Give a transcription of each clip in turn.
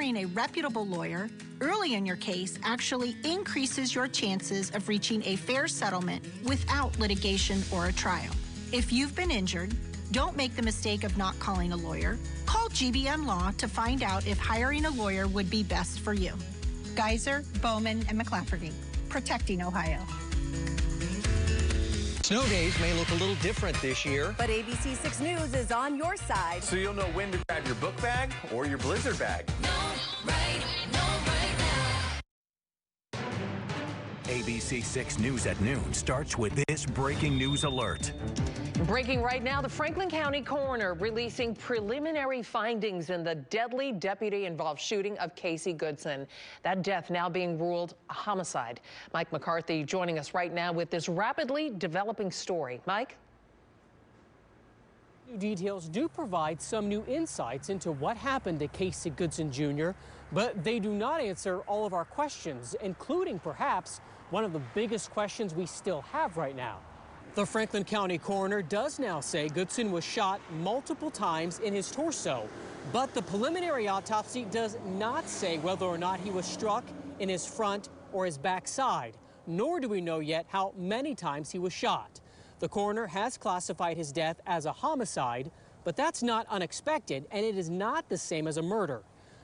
hiring a reputable lawyer early in your case actually increases your chances of reaching a fair settlement without litigation or a trial. If you've been injured, don't make the mistake of not calling a lawyer. Call GBM Law to find out if hiring a lawyer would be best for you. Geyser, Bowman, and McClafferty, protecting Ohio. Snow days may look a little different this year. But ABC6 News is on your side. So you'll know when to grab your book bag or your blizzard bag. ABC6 News at noon starts with this breaking news alert. Breaking right now, the Franklin County coroner releasing preliminary findings in the deadly deputy-involved shooting of Casey Goodson. That death now being ruled a homicide. Mike McCarthy joining us right now with this rapidly developing story. Mike? New details do provide some new insights into what happened to Casey Goodson Jr., but they do not answer all of our questions, including perhaps one of the biggest questions we still have right now. The Franklin County coroner does now say Goodson was shot multiple times in his torso, but the preliminary autopsy does not say whether or not he was struck in his front or his backside, nor do we know yet how many times he was shot. The coroner has classified his death as a homicide, but that's not unexpected, and it is not the same as a murder.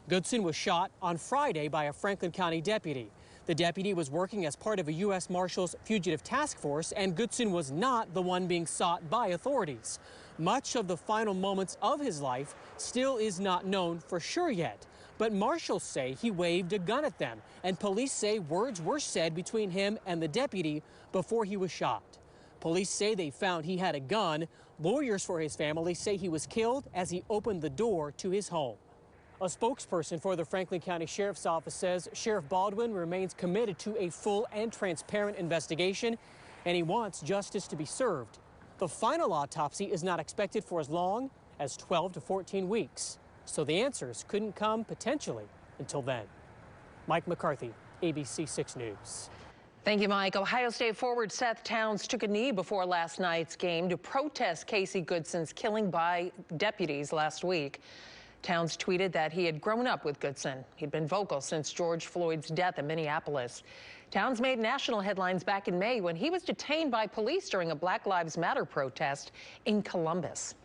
Goodson was shot on Friday by a Franklin County deputy. The deputy was working as part of a U.S. Marshals Fugitive Task Force, and Goodson was not the one being sought by authorities. Much of the final moments of his life still is not known for sure yet, but marshals say he waved a gun at them, and police say words were said between him and the deputy before he was shot. Police say they found he had a gun. Lawyers for his family say he was killed as he opened the door to his home. A spokesperson for the Franklin County Sheriff's Office says Sheriff Baldwin remains committed to a full and transparent investigation, and he wants justice to be served. The final autopsy is not expected for as long as 12 to 14 weeks, so the answers couldn't come potentially until then. Mike McCarthy, ABC6 News. Thank you, Mike. Ohio State forward Seth Towns took a knee before last night's game to protest Casey Goodson's killing by deputies last week. Towns tweeted that he had grown up with Goodson. He'd been vocal since George Floyd's death in Minneapolis. Towns made national headlines back in May when he was detained by police during a Black Lives Matter protest in Columbus.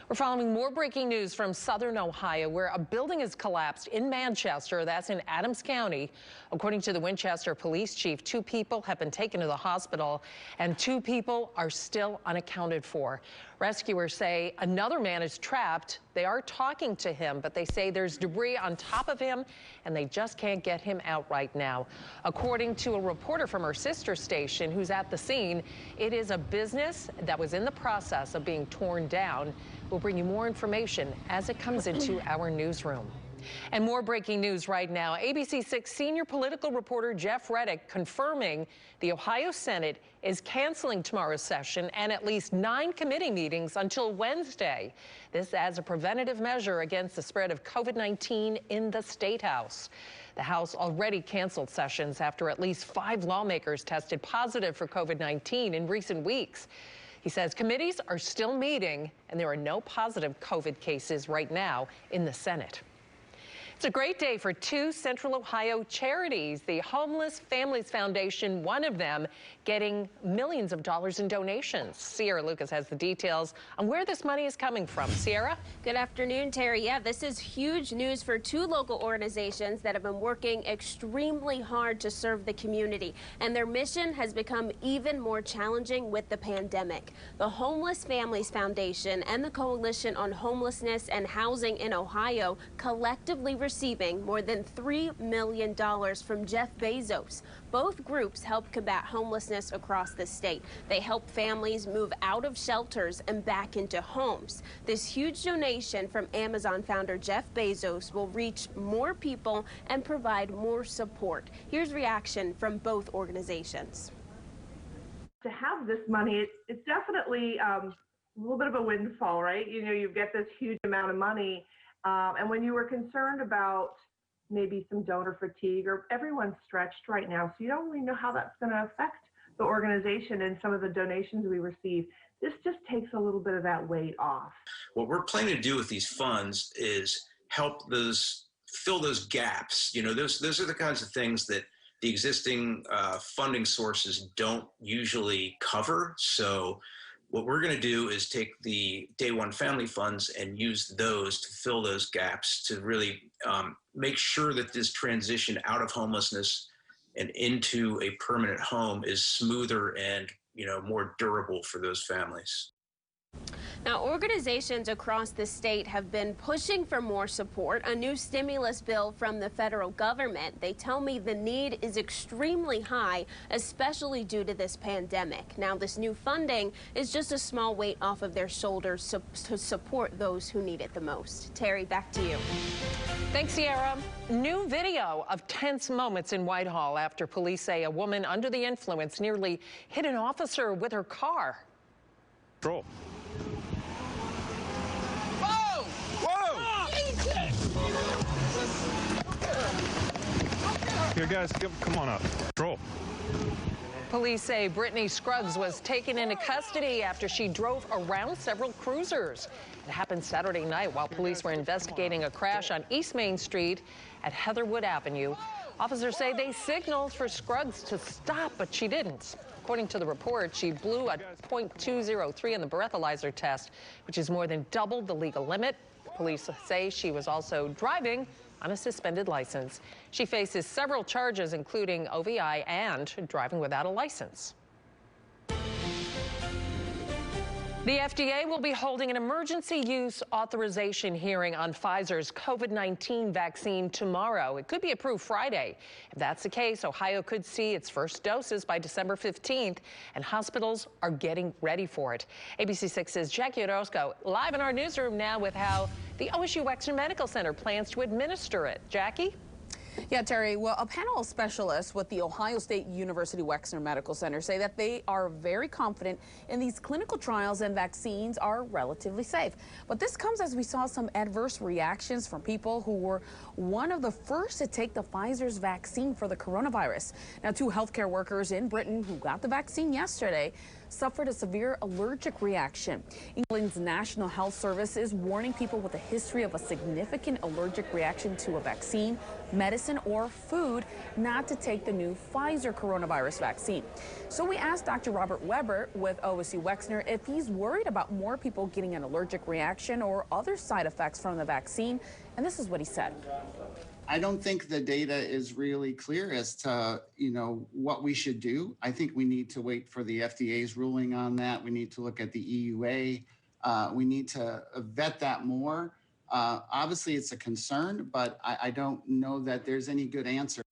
We're following more breaking news from southern Ohio, where a building has collapsed in Manchester, that's in Adams County. According to the Winchester police chief, 2 people have been taken to the hospital and 2 people are still unaccounted for. Rescuers say another man is trapped. They are talking to him, but they say there's debris on top of him and they just can't get him out right now. According to a reporter from her sister station who's at the scene, it is a business that was in the process of being torn down. We'll bring you more information as it comes into our newsroom. And more breaking news right now. ABC6 senior political reporter Jeff Reddick confirming the Ohio Senate is canceling tomorrow's session and at least 9 committee meetings until Wednesday. This as a preventative measure against the spread of COVID-19 in the State House. The House already canceled sessions after at least 5 lawmakers tested positive for COVID-19 in recent weeks. He says committees are still meeting and there are no positive COVID cases right now in the Senate. It's a great day for 2 Central Ohio charities. The Homeless Families Foundation, one of them, getting millions of dollars in donations. Sierra Lucas has the details on where this money is coming from. Sierra? Good afternoon, Terry. Yeah, this is huge news for 2 local organizations that have been working extremely hard to serve the community. And their mission has become even more challenging with the pandemic. The Homeless Families Foundation and the Coalition on Homelessness and Housing in Ohio collectively receiving more than $3 million from Jeff Bezos. Both groups help combat homelessness across the state. They help families move out of shelters and back into homes. This huge donation from Amazon founder Jeff Bezos will reach more people and provide more support. Here's reaction from both organizations. To have this money, it's definitely a little bit of a windfall, right? You know, you get this huge amount of money. And when you were concerned about maybe some donor fatigue, or everyone's stretched right now, so you don't really know how that's going to affect the organization and some of the donations we receive, this just takes a little bit of that weight off. What we're planning to do with these funds is help those fill those gaps. Those are the kinds of things that the existing funding sources don't usually cover. So what we're going to do is take the Day One Family Funds and use those to fill those gaps to really make sure that this transition out of homelessness and into a permanent home is smoother and more durable for those families. Now, organizations across the state have been pushing for more support, a new stimulus bill from the federal government. They tell me the need is extremely high, especially due to this pandemic. Now, this new funding is just a small weight off of their shoulders to support those who need it the most. Terry, back to you. Thanks, Sierra. New video of tense moments in Whitehall after police say a woman under the influence nearly hit an officer with her car. Control. Whoa! Whoa! Jesus! Here, guys, come on up. Control. Police say Brittany Scruggs was taken into custody after she drove around several cruisers. It happened Saturday night while police were investigating a crash on East Main Street at Heatherwood Avenue. Officers say they signaled for Scruggs to stop, but she didn't. According to the report, she blew a .203 in the breathalyzer test, which is more than double the legal limit. Police say she was also driving on a suspended license. She faces several charges, including OVI and driving without a license. The FDA will be holding an emergency use authorization hearing on Pfizer's COVID-19 vaccine tomorrow. It could be approved Friday. If that's the case, Ohio could see its first doses by December 15th, and hospitals are getting ready for it. ABC6's Jackie Orozco live in our newsroom now with how the OSU Wexner Medical Center plans to administer it. Jackie? Yeah, Terry, well, a panel of specialists with the Ohio State University Wexner Medical Center say that they are very confident in these clinical trials and vaccines are relatively safe. But this comes as we saw some adverse reactions from people who were one of the first to take the Pfizer's vaccine for the coronavirus. Now, 2 healthcare workers in Britain who got the vaccine yesterday suffered a severe allergic reaction. England's National Health Service is warning people with a history of a significant allergic reaction to a vaccine, medicine, or food not to take the new Pfizer coronavirus vaccine. So we asked Dr. Robert Weber with OSU Wexner if he's worried about more people getting an allergic reaction or other side effects from the vaccine, and this is what he said. I don't think the data is really clear as to, what we should do. I think we need to wait for the FDA's ruling on that. We need to look at the EUA. We need to vet that more. Obviously, it's a concern, but I don't know that there's any good answer.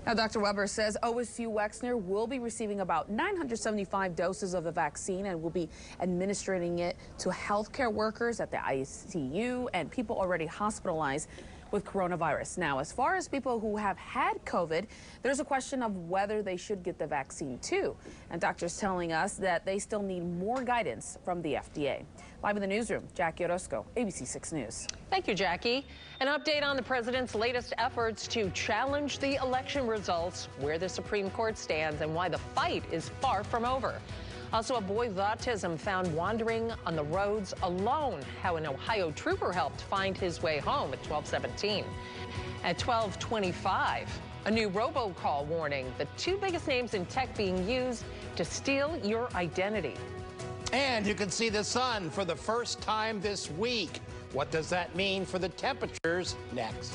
Now, Dr. Weber says OSU Wexner will be receiving about 975 doses of the vaccine and will be administering it to healthcare workers at the ICU and people already hospitalized with coronavirus. Now, as far as people who have had COVID, there's a question of whether they should get the vaccine too. And doctors telling us that they still need more guidance from the FDA. Live in the newsroom, Jackie Orozco, ABC6 News. Thank you, Jackie. An update on the president's latest efforts to challenge the election results, where the Supreme Court stands, and why the fight is far from over. Also, a boy with autism found wandering on the roads alone, how an Ohio trooper helped find his way home at 12:17. At 12:25, a new robocall warning, the 2 biggest names in tech being used to steal your identity. And you can see the sun for the first time this week. What does that mean for the temperatures? Next.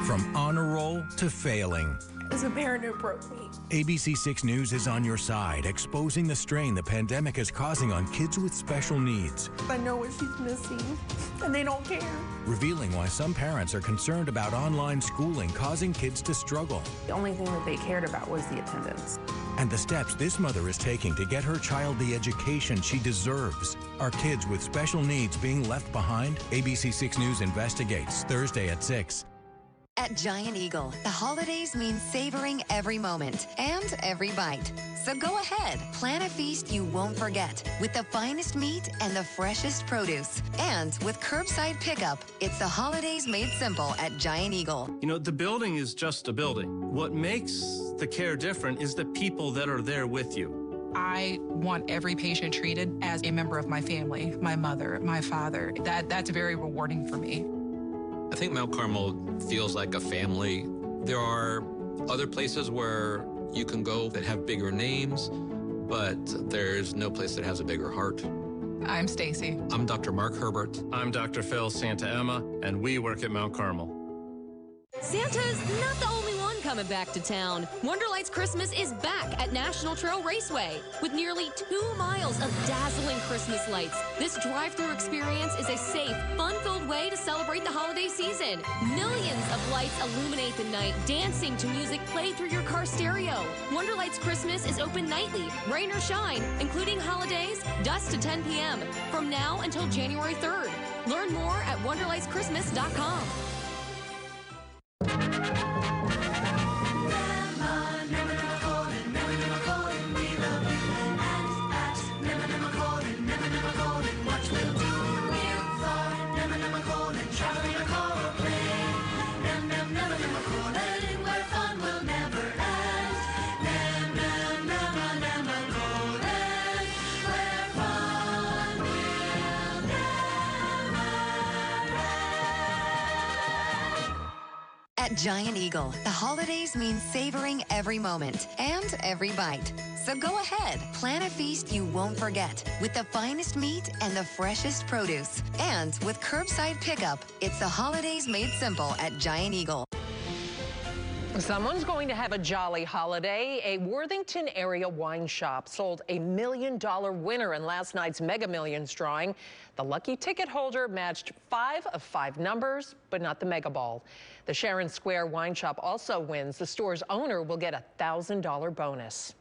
From honor roll to failing, As a parent, it broke me. ABC6 News is on your side, exposing the strain the pandemic is causing on kids with special needs. I know what she's missing, and they don't care. Revealing why some parents are concerned about online schooling causing kids to struggle. The only thing that they cared about was the attendance. And the steps this mother is taking to get her child the education she deserves. Are kids with special needs being left behind? ABC6 News investigates Thursday at 6. At Giant Eagle, the holidays mean savoring every moment and every bite. So go ahead, plan a feast you won't forget with the finest meat and the freshest produce. And with curbside pickup, it's the holidays made simple at Giant Eagle. You know, the building is just a building. What makes the care different is the people that are there with you. I want every patient treated as a member of my family, my mother, my father. That's very rewarding for me. I think Mount Carmel feels like a family. There are other places where you can go that have bigger names, but there's no place that has a bigger heart. I'm Stacy. I'm Dr. Mark Herbert. I'm Dr. Phil Santa Emma, and we work at Mount Carmel. Santa's not the only one coming back to town. Wonderlight's Christmas is back at National Trail Raceway with nearly 2 miles of dazzling Christmas lights. This drive-through experience is a safe, fun-filled way to celebrate the holiday season. Millions of lights illuminate the night, dancing to music played through your car stereo. Wonderlight's Christmas is open nightly, rain or shine, including holidays, dusk to 10 p.m. from now until January 3rd. Learn more at wonderlightschristmas.com. At Giant Eagle, the holidays mean savoring every moment and every bite. So go ahead, plan a feast you won't forget with the finest meat and the freshest produce. And with curbside pickup, it's the holidays made simple at Giant Eagle. Someone's going to have a jolly holiday. A Worthington area wine shop sold a $1 million winner in last night's Mega Millions drawing. The lucky ticket holder matched 5 of 5 numbers, but not the Mega Ball. The Sharon Square wine shop also wins. The store's owner will get a $1,000 bonus.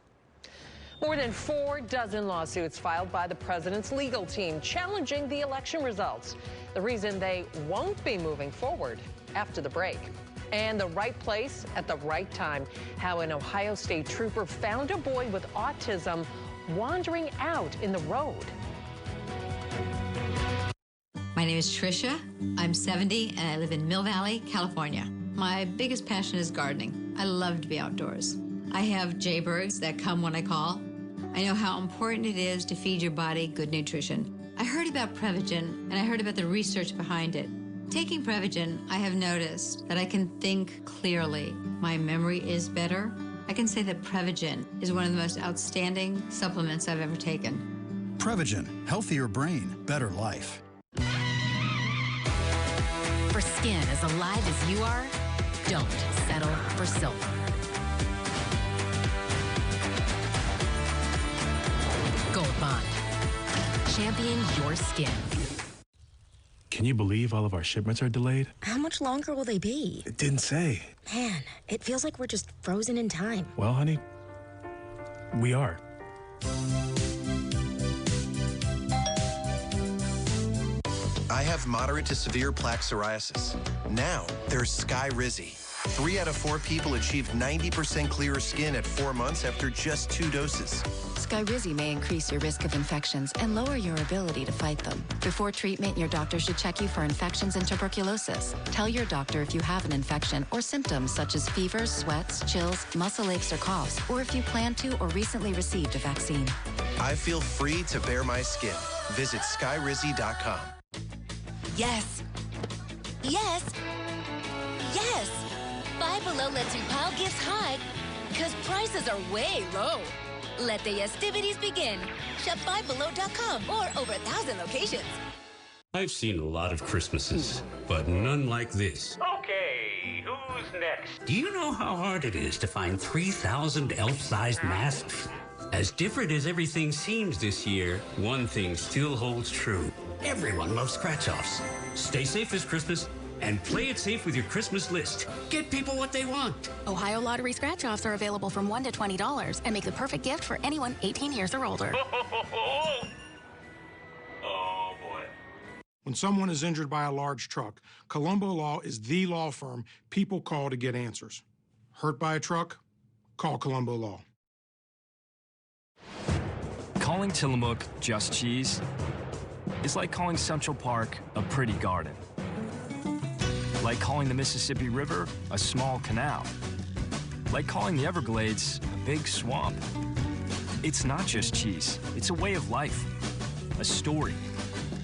More than 4 dozen lawsuits filed by the president's legal team challenging the election results. The reason they won't be moving forward after the break. And the right place at the right time. How an Ohio State trooper found a boy with autism wandering out in the road. My name is Tricia. I'm 70 and I live in Mill Valley, California. My biggest passion is gardening. I love to be outdoors. I have jaybirds that come when I call. I know how important it is to feed your body good nutrition. I heard about Prevagen and I heard about the research behind it. Taking Prevagen, I have noticed that I can think clearly. My memory is better. I can say that Prevagen is one of the most outstanding supplements I've ever taken. Prevagen, healthier brain, better life. For skin as alive as you are, don't settle for silver. Gold Bond. Champion your skin. Can you believe all of our shipments are delayed? How much longer will they be? It didn't say. Man, it feels like we're just frozen in time. Well, honey, we are. I have moderate to severe plaque psoriasis. Now, there's Skyrizi. 3 out of 4 people achieved 90% clearer skin at 4 months after just 2 doses. Skyrizi may increase your risk of infections and lower your ability to fight them. Before treatment, your doctor should check you for infections and tuberculosis. Tell your doctor if you have an infection or symptoms such as fevers, sweats, chills, muscle aches, or coughs, or if you plan to or recently received a vaccine. I feel free to bare my skin. Visit skyrizi.com. Yes. Yes. Yes. Five Below lets you pile gifts high because prices are way low. Let the festivities begin. Shop FiveBelow.com or over 1,000 locations. I've seen a lot of Christmases, but none like this. Okay, who's next? Do you know how hard it is to find 3,000 elf-sized masks? As different as everything seems this year, one thing still holds true. Everyone loves scratch-offs. Stay safe this Christmas and play it safe with your Christmas list. Get people what they want. Ohio Lottery scratch-offs are available from $1 to $20 and make the perfect gift for anyone 18 years or older. Oh, boy. When someone is injured by a large truck, Colombo Law is the law firm people call to get answers. Hurt by a truck? Call Colombo Law. Calling Tillamook just cheese is like calling Central Park a pretty garden. Like calling the Mississippi River a small canal. Like calling the Everglades a big swamp. It's not just cheese, it's a way of life, a story.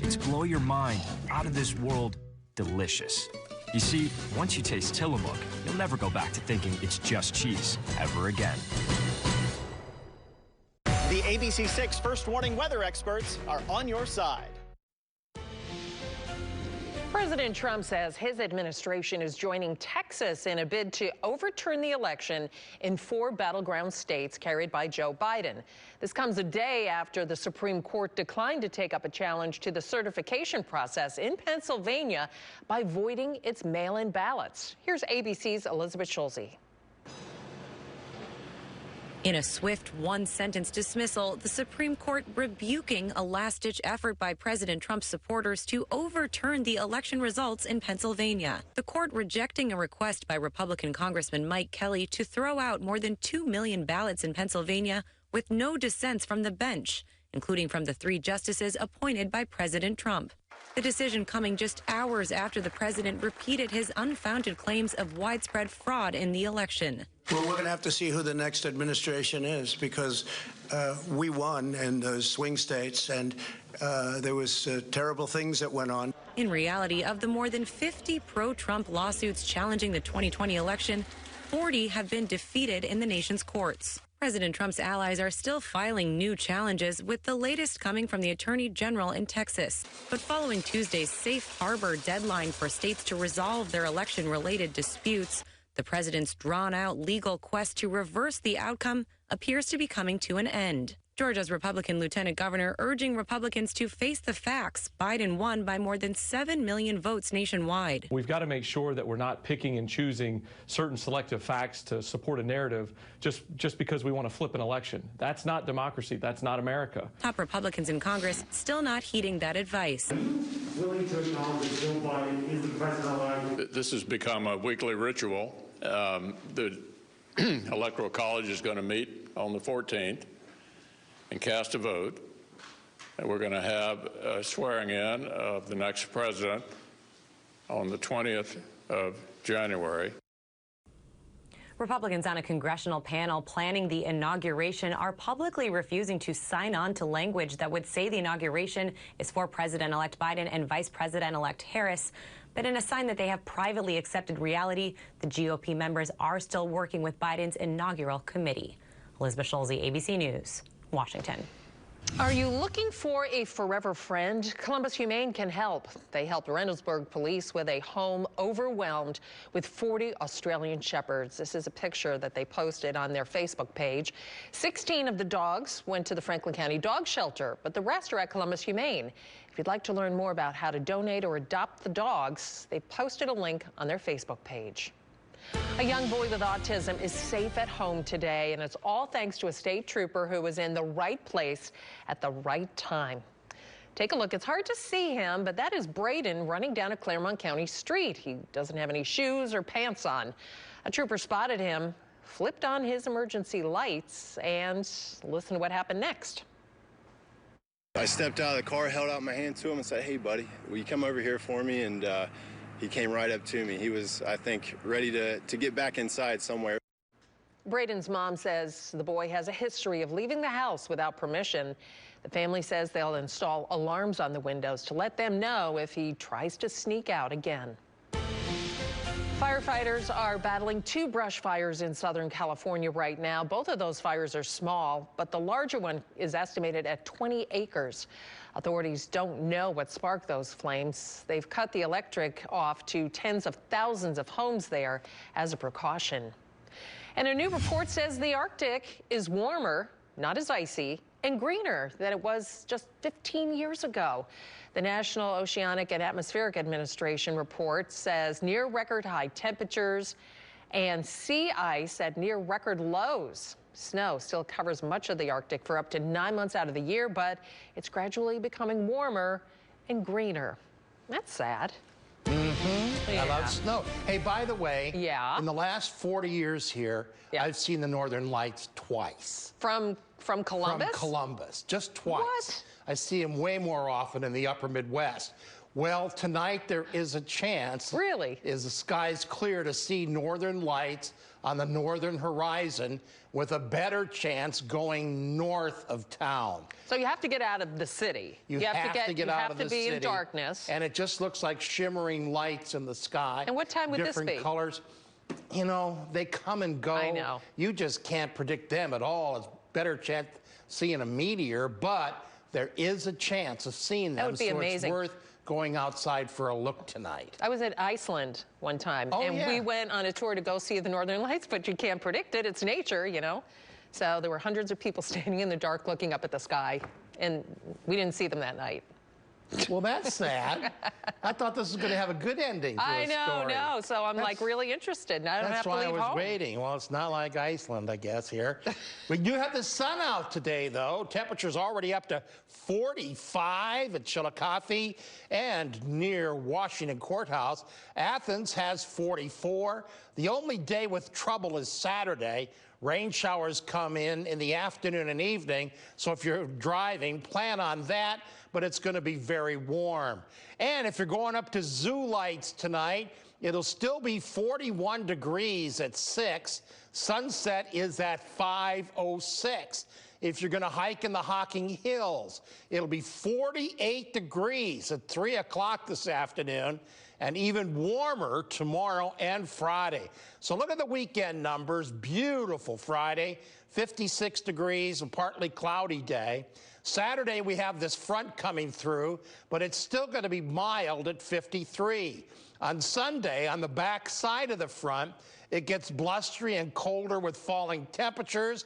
It's blow your mind, out of this world, delicious. You see, once you taste Tillamook, you'll never go back to thinking it's just cheese ever again. The ABC6 First Warning weather experts are on your side. President Trump says his administration is joining Texas in a bid to overturn the election in 4 battleground states carried by Joe Biden. This comes a day after the Supreme Court declined to take up a challenge to the certification process in Pennsylvania by voiding its mail-in ballots. Here's ABC's Elizabeth Schulze. In a swift one-sentence dismissal, the Supreme Court rebuking a last-ditch effort by President Trump's supporters to overturn the election results in Pennsylvania. The court rejecting a request by Republican Congressman Mike Kelly to throw out more than 2 million ballots in Pennsylvania with no dissents from the bench, including from the 3 justices appointed by President Trump. The decision coming just hours after the president repeated his unfounded claims of widespread fraud in the election. Well, we're going to have to see who the next administration is, because we won in those swing states, and there was terrible things that went on. In reality, of the more than 50 pro-Trump lawsuits challenging the 2020 election, 40 have been defeated in the nation's courts. President Trump's allies are still filing new challenges, with the latest coming from the Attorney General in Texas. But following Tuesday's safe harbor deadline for states to resolve their election-related disputes, the president's drawn-out legal quest to reverse the outcome appears to be coming to an end. Georgia's Republican lieutenant governor urging Republicans to face the facts. Biden won by more than 7 million votes nationwide. We've got to make sure that we're not picking and choosing certain selective facts to support a narrative just because we want to flip an election. That's not democracy. That's not America. Top Republicans in Congress still not heeding that advice. Willing to acknowledge that Joe Biden is the president-elect. This has become a weekly ritual. The Electoral College is going to meet on the 14th. And cast a vote, and we're going to have a swearing in of the next president on the 20th of January. Republicans on a congressional panel planning the inauguration are publicly refusing to sign on to language that would say the inauguration is for President-elect Biden and Vice President-elect Harris. But in a sign that they have privately accepted reality, the GOP members are still working with Biden's inaugural committee. Elizabeth Schulze, ABC News, Washington. Are you looking for a forever friend? Columbus Humane can help. They helped Reynoldsburg police with a home overwhelmed with 40 Australian Shepherds. This is a picture that they posted on their Facebook page. 16 of the dogs went to the Franklin County Dog Shelter, but the rest are at Columbus Humane. If you'd like to learn more about how to donate or adopt the dogs, they posted a link on their Facebook page. A young boy with autism is safe at home today, and it's all thanks to a state trooper who was in the right place at the right time. Take a look. It's hard to see him, but that is Braden running down a Claremont County street. He doesn't have any shoes or pants on. A trooper spotted him, flipped on his emergency lights, and listen to what happened next. I stepped out of the car, held out my hand to him and said, "Hey, buddy, will you come over here for me?" And he came right up to me. He was, I think, ready to get back inside somewhere. Braden's mom says the boy has a history of leaving the house without permission. The family says they'll install alarms on the windows to let them know if he tries to sneak out again. Firefighters are battling 2 brush fires in Southern California right now. Both of those fires are small, but the larger one is estimated at 20 acres. Authorities don't know what sparked those flames. They've cut the electric off to tens of thousands of homes there as a precaution. And a new report says the Arctic is warmer, not as icy, and greener than it was just 15 years ago. The National Oceanic and Atmospheric Administration report says near record high temperatures and sea ice at near record lows. Snow still covers much of the Arctic for up to 9 months out of the year, but it's gradually becoming warmer and greener. That's sad. I love snow. Hey, by the way, in the last 40 years here, I've seen the Northern Lights twice. From Columbus? From Columbus, just twice. What? I see them way more often in the upper Midwest. Well, tonight there is a chance. Really? Is the skies clear to see northern lights on the northern horizon with a better chance going north of town. So you have to get out of the city. You have to get out of the city. You have to be in darkness. And it just looks like shimmering lights in the sky. And what time would this be? Different colors. You know, they come and go. I know. You just can't predict them at all. It's better chance seeing a meteor, but there is a chance of seeing them. That would be amazing. It's worth going outside for a look tonight. I was at Iceland one time, and yeah. we went on a tour to go see the Northern Lights, but you can't predict it. It's nature, you know. So there were hundreds of people standing in the dark looking up at the sky, and we didn't see them that night. Well, that's sad. I thought this was going to have a good ending to I a know, story. no. So I'm like really interested, and I don't have to leave home. That's why I was waiting. Well, it's not like Iceland, I guess, here. We do have the sun out today, though. Temperature's already up to 45 at Chillicothe and near Washington Courthouse. Athens has 44. The only day with trouble is Saturday. Rain showers come in the afternoon and evening, so if you're driving, plan on that, but it's going to be very warm. And if you're going up to Zoo Lights tonight, it'll still be 41 degrees at 6. Sunset is at 5:06. If you're going to hike in the Hocking Hills, it'll be 48 degrees at 3 o'clock this afternoon, and even warmer tomorrow and Friday. So look at the weekend numbers. Beautiful Friday, 56 degrees, a partly cloudy day. Saturday, we have this front coming through, but it's still going to be mild at 53. On Sunday, on the back side of the front, it gets blustery and colder with falling temperatures,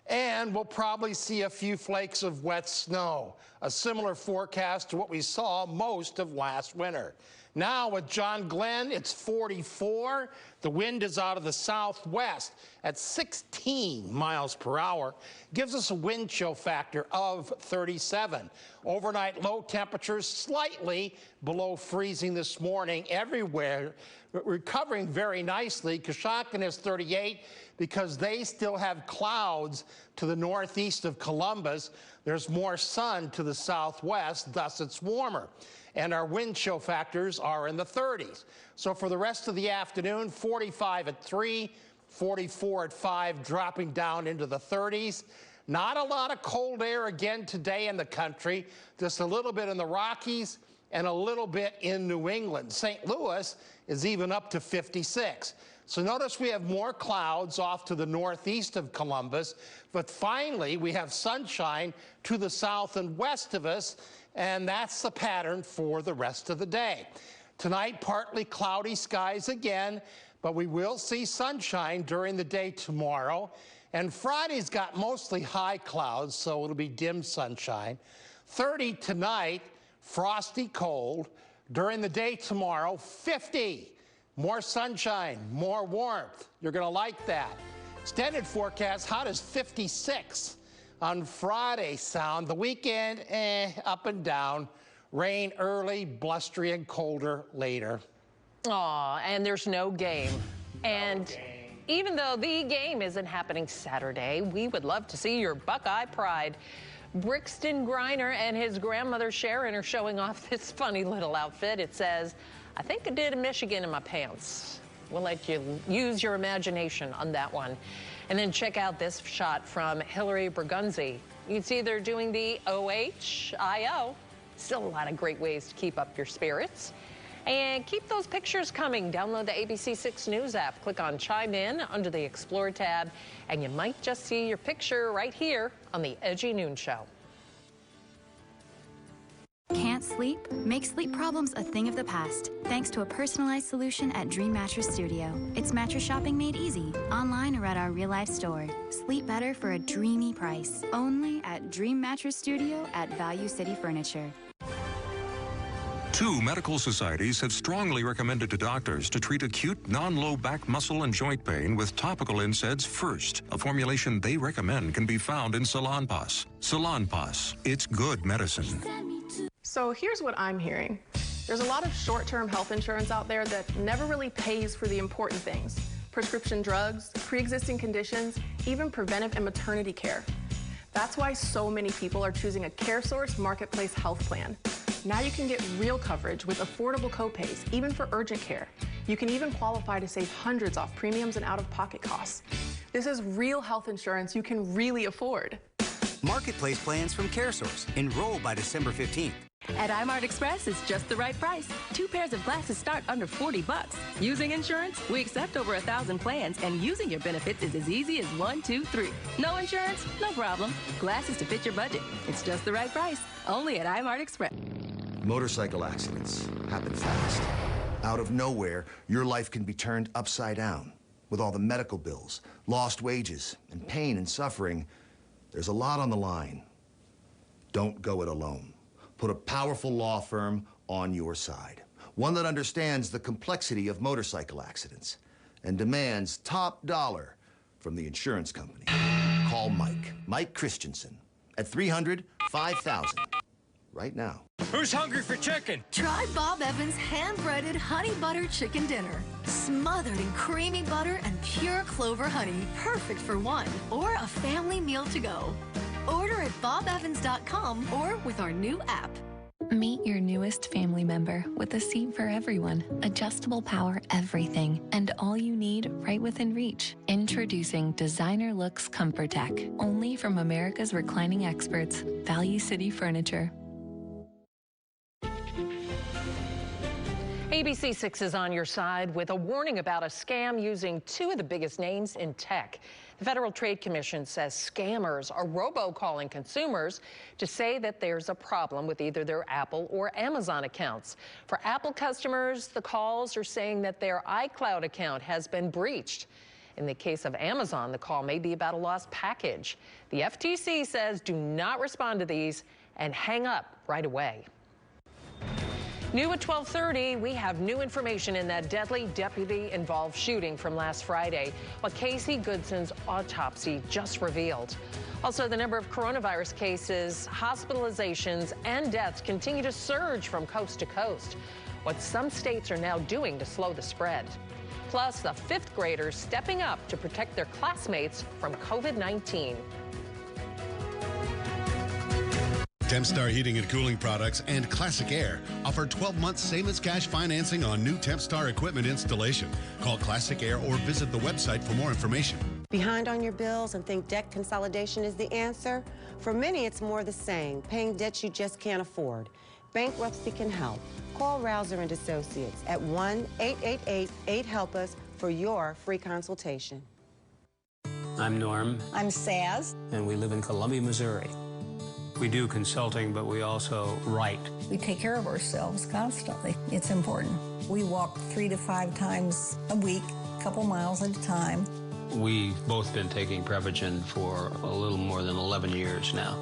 and we'll probably see a few flakes of wet snow, a similar forecast to what we saw most of last winter. Now with John Glenn, it's 44. The wind is out of the southwest at 16 miles per hour. Gives us a wind chill factor of 37. Overnight low temperatures slightly below freezing this morning everywhere. Recovering very nicely. Coshocton is 38 because they still have clouds to the northeast of Columbus. There's more sun to the southwest, thus it's warmer. And our wind chill factors are in the 30s. So for the rest of the afternoon, 45 at 3, 44 at 5, dropping down into the 30s. Not a lot of cold air again today in the country, just a little bit in the Rockies and a little bit in New England. St. Louis is even up to 56. So notice we have more clouds off to the northeast of Columbus, but finally we have sunshine to the south and west of us, and that's the pattern for the rest of the day. Tonight, partly cloudy skies again, but we will see sunshine during the day tomorrow. And Friday's got mostly high clouds, so it'll be dim sunshine. 30 tonight, frosty cold. During the day tomorrow, 50. More sunshine, more warmth. You're going to like that. Extended forecast, hot as 56 on Friday sound. The weekend, up and down. Rain early, blustery and colder later. Aw, and there's no game. Even though the game isn't happening Saturday, we would love to see your Buckeye pride. Brixton Griner and his grandmother Sharon are showing off this funny little outfit. It says, "I think I did a Michigan in my pants." We'll let you use your imagination on that one. And then check out this shot from Hillary Burgunzi. You can see they're doing the OHIO. Still a lot of great ways to keep up your spirits. And keep those pictures coming. Download the ABC6 News app. Click on Chime In under the Explore tab, and you might just see your picture right here on the Edgy Noon Show. Can't sleep? Make sleep problems a thing of the past, thanks to a personalized solution at Dream Mattress Studio. It's mattress shopping made easy, online or at our real-life store. Sleep better for a dreamy price, only at Dream Mattress Studio at Value City Furniture. 2 medical societies have strongly recommended to doctors to treat acute non-low back muscle and joint pain with topical NSAIDs first. A formulation they recommend can be found in Salonpas. Salonpas, it's good medicine. So here's what I'm hearing. There's a lot of short-term health insurance out there that never really pays for the important things. Prescription drugs, pre-existing conditions, even preventive and maternity care. That's why so many people are choosing a CareSource Marketplace health plan. Now you can get real coverage with affordable copays, even for urgent care. You can even qualify to save hundreds off premiums and out-of-pocket costs. This is real health insurance you can really afford. Marketplace plans from CareSource. Enroll by December 15th. At iMart Express, it's just the right price. 2 pairs of glasses start under $40. Using insurance, we accept over 1,000 plans, and using your benefits is as easy as 1, 2, 3. No insurance? No problem. Glasses to fit your budget. It's just the right price. Only at iMart Express. Motorcycle accidents happen fast. Out of nowhere, your life can be turned upside down. With all the medical bills, lost wages, and pain and suffering, there's a lot on the line. Don't go it alone. Put a powerful law firm on your side. One that understands the complexity of motorcycle accidents and demands top dollar from the insurance company. Call Mike Christensen, at 300-5000 right now. Who's hungry for chicken? Try Bob Evans' hand-breaded honey butter chicken dinner. Smothered in creamy butter and pure clover honey. Perfect for one or a family meal to go. Order at bobevans.com or with our new app. Meet your newest family member with a seat for everyone, adjustable power everything, and all you need right within reach. Introducing Designer Looks Comfort Tech, only from America's reclining experts, Value City Furniture. ABC6 is on your side with a warning about a scam using 2 of the biggest names in tech. The Federal Trade Commission says scammers are robocalling consumers to say that there's a problem with either their Apple or Amazon accounts. For Apple customers, the calls are saying that their iCloud account has been breached. In the case of Amazon, the call may be about a lost package. The FTC says do not respond to these and hang up right away. New at 12:30, we have new information in that deadly deputy-involved shooting from last Friday, what Casey Goodson's autopsy just revealed. Also, the number of coronavirus cases, hospitalizations, and deaths continue to surge from coast to coast, what some states are now doing to slow the spread. Plus, the 5th graders stepping up to protect their classmates from COVID-19. Tempstar Heating and Cooling Products and Classic Air offer 12-month same-as-cash financing on new Tempstar equipment installation. Call Classic Air or visit the website for more information. Behind on your bills and think debt consolidation is the answer? For many, it's more the same, paying debts you just can't afford. Bankruptcy can help. Call Rouser and Associates at 1-888-8HELP-US for your free consultation. I'm Norm. I'm Saz. And we live in Columbia, Missouri. We do consulting, but we also write. We take care of ourselves constantly. It's important. We walk 3 to 5 times a week, a couple miles at a time. We've both been taking Prevagen for a little more than 11 years now.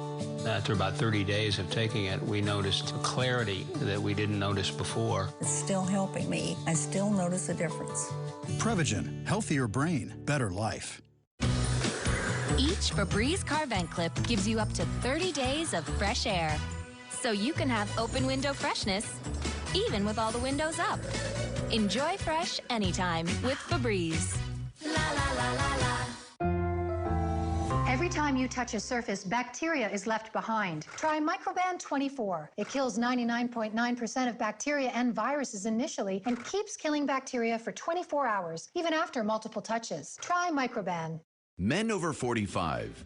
After about 30 days of taking it, we noticed a clarity that we didn't notice before. It's still helping me. I still notice a difference. Prevagen, healthier brain, better life. Each Febreze car vent clip gives you up to 30 days of fresh air. So you can have open window freshness, even with all the windows up. Enjoy fresh anytime with Febreze. La la la la la. Every time you touch a surface, bacteria is left behind. Try Microban 24. It kills 99.9% of bacteria and viruses initially and keeps killing bacteria for 24 hours, even after multiple touches. Try Microban. Men over 45,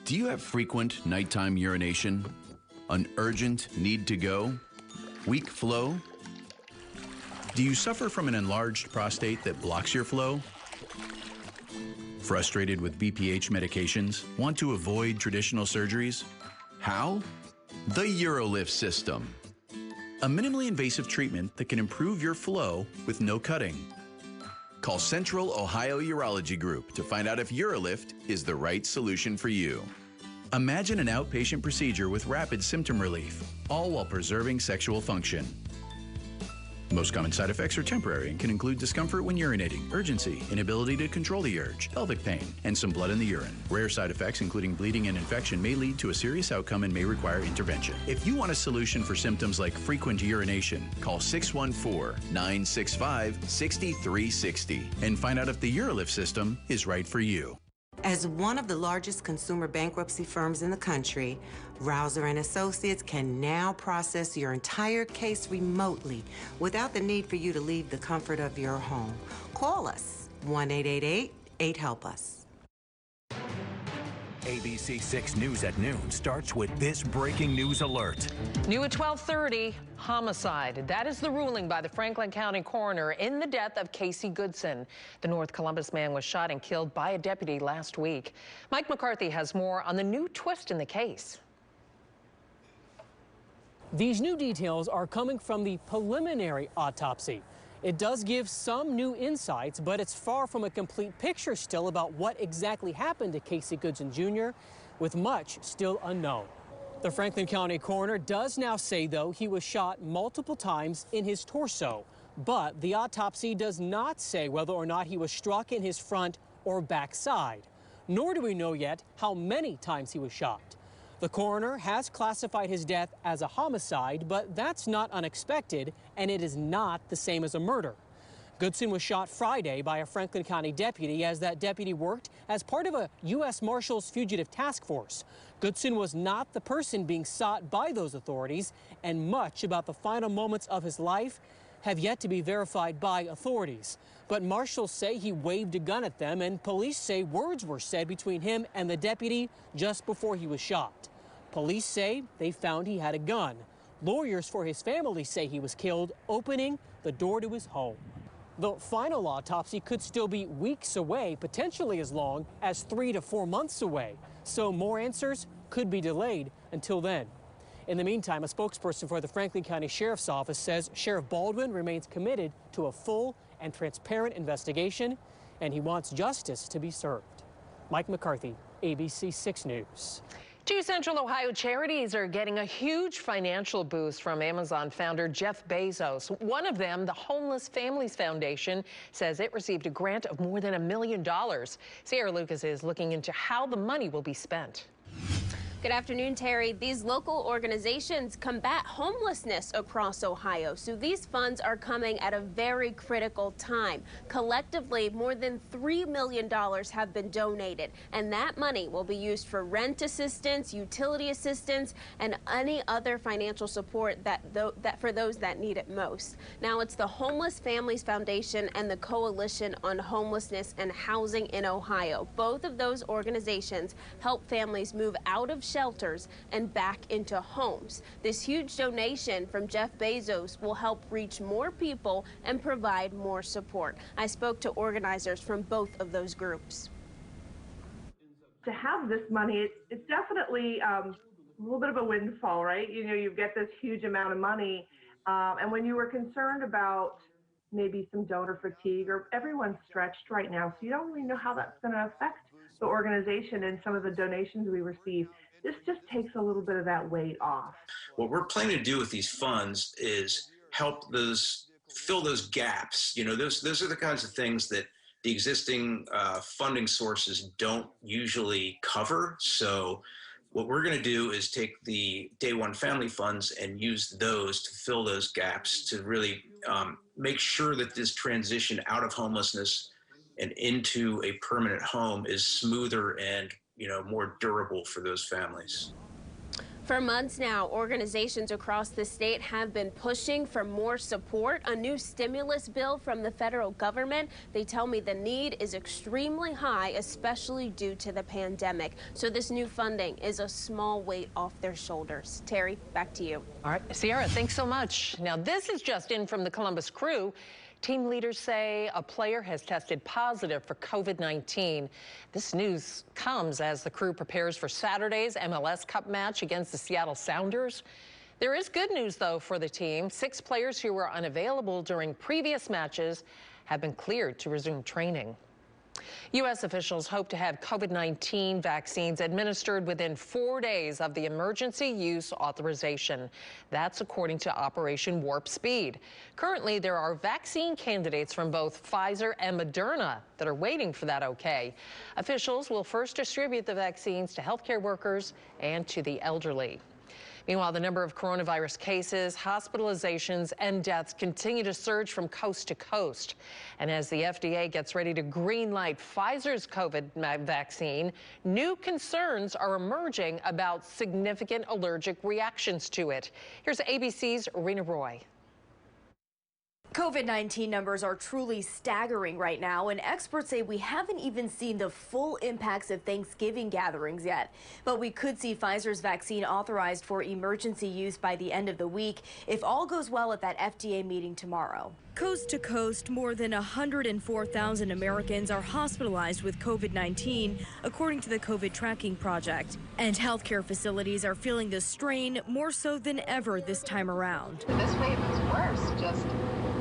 do you have frequent nighttime urination? An urgent need to go? Weak flow? Do you suffer from an enlarged prostate that blocks your flow? Frustrated with BPH medications? Want to avoid traditional surgeries? How? The UroLift system. A minimally invasive treatment that can improve your flow with no cutting. Call Central Ohio Urology Group to find out if UroLift is the right solution for you. Imagine an outpatient procedure with rapid symptom relief, all while preserving sexual function. Most common side effects are temporary and can include discomfort when urinating, urgency, inability to control the urge, pelvic pain, and some blood in the urine. Rare side effects, including bleeding and infection, may lead to a serious outcome and may require intervention. If you want a solution for symptoms like frequent urination, call 614-965-6360 and find out if the UroLift system is right for you. As one of the largest consumer bankruptcy firms in the country, Rouser and Associates can now process your entire case remotely without the need for you to leave the comfort of your home. Call us, 1-888-8HELP-US. ABC6 News at noon starts with this breaking news alert. New at 12:30, homicide. That is the ruling by the Franklin County coroner in the death of Casey Goodson. The North Columbus man was shot and killed by a deputy last week. Mike McCarthy has more on the new twist in the case. These new details are coming from the preliminary autopsy. It does give some new insights, but it's far from a complete picture still about what exactly happened to Casey Goodson Jr., with much still unknown. The Franklin County coroner does now say, though, he was shot multiple times in his torso, but the autopsy does not say whether or not he was struck in his front or back side, nor do we know yet how many times he was shot. The coroner has classified his death as a homicide, but that's not unexpected, and it is not the same as a murder. Goodson was shot Friday by a Franklin County deputy as that deputy worked as part of a U.S. Marshals fugitive task force. Goodson was not the person being sought by those authorities, and much about the final moments of his life have yet to be verified by authorities. But marshals say he waved a gun at them, and police say words were said between him and the deputy just before he was shot. Police say they found he had a gun. Lawyers for his family say he was killed opening the door to his home. The final autopsy could still be weeks away, potentially as long as 3 to 4 months away. So more answers could be delayed until then. In the meantime, a spokesperson for the Franklin County Sheriff's Office says Sheriff Baldwin remains committed to a full and transparent investigation, and he wants justice to be served. Mike McCarthy, ABC6 News. Two Central Ohio charities are getting a huge financial boost from Amazon founder Jeff Bezos. One of them, the Homeless Families Foundation, says it received a grant of more than $1 million. Sierra Lucas is looking into how the money will be spent. Good afternoon, Terry. These local organizations combat homelessness across Ohio, so these funds are coming at a very critical time. Collectively, more than $3 million have been donated, and that money will be used for rent assistance, utility assistance, and any other financial support that for those that need it most. Now, it's the Homeless Families Foundation and the Coalition on Homelessness and Housing in Ohio. Both of those organizations help families move out of shelters and back into homes. This huge donation from Jeff Bezos will help reach more people and provide more support. I spoke to organizers from both of those groups. To have this money, it's definitely a little bit of a windfall, right? You know, you get this huge amount of money, and when you were concerned about maybe some donor fatigue, or everyone's stretched right now, so you don't really know how that's going to affect the organization and some of the donations we receive. This just takes a little bit of that weight off. What we're planning to do with these funds is help fill those gaps. You know, those are the kinds of things that the existing funding sources don't usually cover. So what we're going to do is take the Day One Family Funds and use those to fill those gaps, to really make sure that this transition out of homelessness and into a permanent home is smoother and, you know, more durable for those families. For months now, organizations across the state have been pushing for more support. A new stimulus bill from the federal government. They tell me the need is extremely high, especially due to the pandemic. So this new funding is a small weight off their shoulders. Terry, back to you. All right, Sierra, thanks so much. Now, this is just in from the Columbus Crew. Team leaders say a player has tested positive for COVID-19. This news comes as the Crew prepares for Saturday's MLS Cup match against the Seattle Sounders. There is good news, though, for the team. 6 players who were unavailable during previous matches have been cleared to resume training. U.S. officials hope to have COVID-19 vaccines administered within 4 days of the emergency use authorization. That's according to Operation Warp Speed. Currently, there are vaccine candidates from both Pfizer and Moderna that are waiting for that okay. Officials will first distribute the vaccines to healthcare workers and to the elderly. Meanwhile, the number of coronavirus cases, hospitalizations, and deaths continue to surge from coast to coast. And as the FDA gets ready to greenlight Pfizer's COVID vaccine, new concerns are emerging about significant allergic reactions to it. Here's ABC's Rena Roy. COVID-19 numbers are truly staggering right now, and experts say we haven't even seen the full impacts of Thanksgiving gatherings yet. But we could see Pfizer's vaccine authorized for emergency use by the end of the week if all goes well at that FDA meeting tomorrow. Coast to coast, more than 104,000 Americans are hospitalized with COVID-19, according to the COVID Tracking Project. And healthcare facilities are feeling the strain more so than ever this time around. This wave is worse, just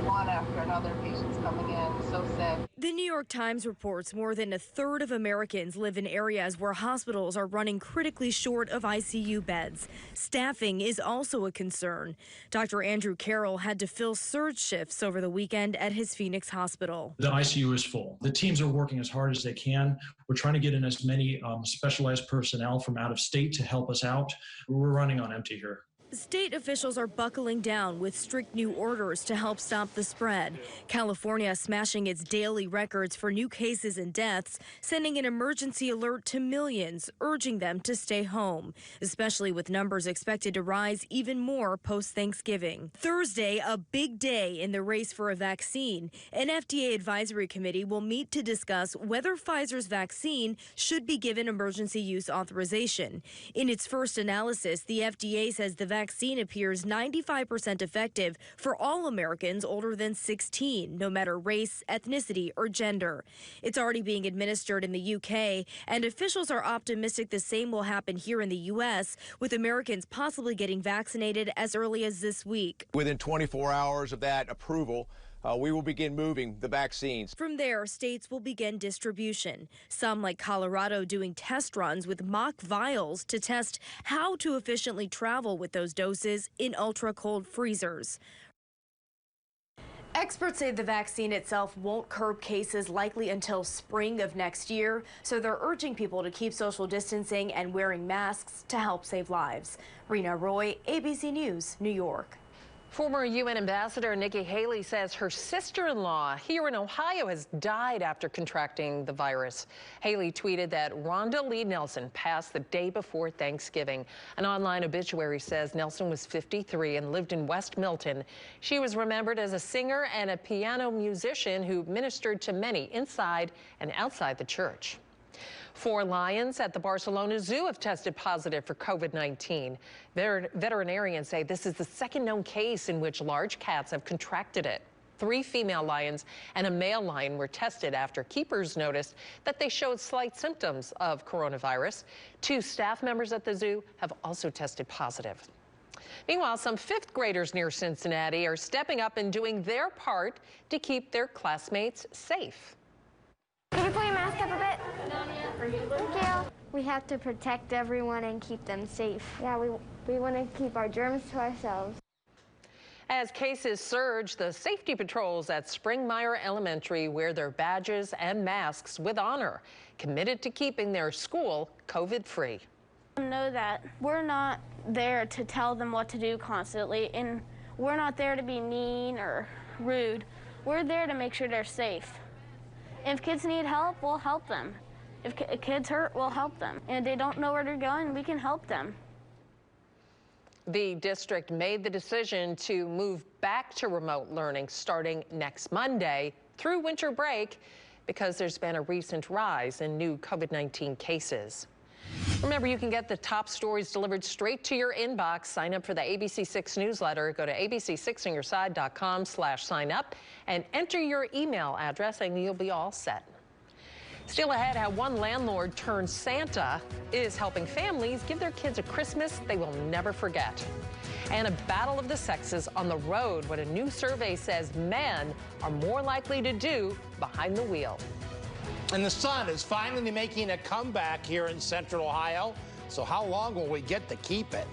one after another, patients coming in, so sad. The New York Times reports more than a third of Americans live in areas where hospitals are running critically short of ICU beds. Staffing is also a concern. Dr. Andrew Carroll had to fill surge shifts over the weekend at his Phoenix hospital. The ICU is full. The teams are working as hard as they can. We're trying to get in as many specialized personnel from out of state to help us out. We're running on empty here. State officials are buckling down with strict new orders to help stop the spread. California smashing its daily records for new cases and deaths, sending an emergency alert to millions, urging them to stay home, especially with numbers expected to rise even more post-Thanksgiving. Thursday, a big day in the race for a vaccine. An FDA advisory committee will meet to discuss whether Pfizer's vaccine should be given emergency use authorization. In its first analysis, the FDA says the vaccine appears 95% effective for all Americans older than 16, no matter race, ethnicity, or gender. It's already being administered in the UK, and officials are optimistic the same will happen here in the U.S., with Americans possibly getting vaccinated as early as this week. Within 24 hours of that approval, we will begin moving the vaccines. From there, states will begin distribution. Some, like Colorado, doing test runs with mock vials to test how to efficiently travel with those doses in ultra-cold freezers. Experts say the vaccine itself won't curb cases likely until spring of next year, so they're urging people to keep social distancing and wearing masks to help save lives. Rena Roy, ABC News, New York. Former UN Ambassador Nikki Haley says her sister-in-law here in Ohio has died after contracting the virus. Haley tweeted that Rhonda Lee Nelson passed the day before Thanksgiving. An online obituary says Nelson was 53 and lived in West Milton. She was remembered as a singer and a piano musician who ministered to many inside and outside the church. 4 lions at the Barcelona Zoo have tested positive for COVID-19. Veterinarians say this is the second known case in which large cats have contracted it. 3 female lions and a male lion were tested after keepers noticed that they showed slight symptoms of coronavirus. 2 staff members at the zoo have also tested positive. Meanwhile, some 5th graders near Cincinnati are stepping up and doing their part to keep their classmates safe. Can you pull your mask up a bit? Thank you. We have to protect everyone and keep them safe. Yeah, we want to keep our germs to ourselves. As cases surge, the safety patrols at Springmire Elementary wear their badges and masks with honor, committed to keeping their school COVID-free. Know that we're not there to tell them what to do constantly, and we're not there to be mean or rude. We're there to make sure they're safe. If kids need help, we'll help them. If kids hurt, we'll help them. And if they don't know where they're going, we can help them. The district made the decision to move back to remote learning starting next Monday through winter break because there's been a recent rise in new COVID-19 cases. Remember, you can get the top stories delivered straight to your inbox. Sign up for the ABC6 newsletter. Go to abc6onyourside.com/sign up and enter your email address and you'll be all set. Still ahead, how one landlord turned Santa is helping families give their kids a Christmas they will never forget. And a battle of the sexes on the road, what a new survey says men are more likely to do behind the wheel. And the sun is finally making a comeback here in Central Ohio. So how long will we get to keep it?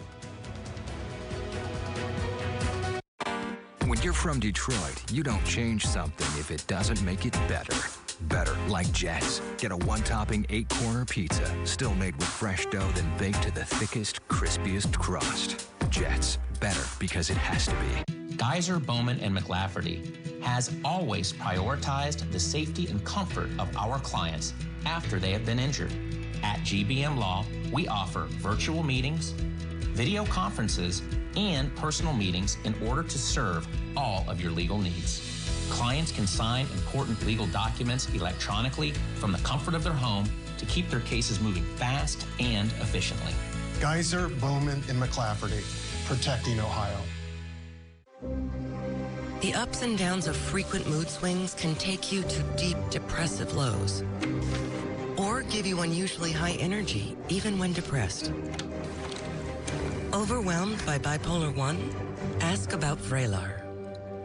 When you're from Detroit, you don't change something if it doesn't make it better. Better, like Jets. Get a one-topping 8-corner pizza, still made with fresh dough, then baked to the thickest, crispiest crust. Jets, better because it has to be. Geyser, Bowman, and McLafferty has always prioritized the safety and comfort of our clients after they have been injured. At GBM Law, we offer virtual meetings, video conferences, and personal meetings in order to serve all of your legal needs. Clients can sign important legal documents electronically from the comfort of their home to keep their cases moving fast and efficiently. Geyser, Bowman, and McLafferty, protecting Ohio. The ups and downs of frequent mood swings can take you to deep depressive lows, or give you unusually high energy even when depressed. Overwhelmed by bipolar 1? Ask about Vraylar.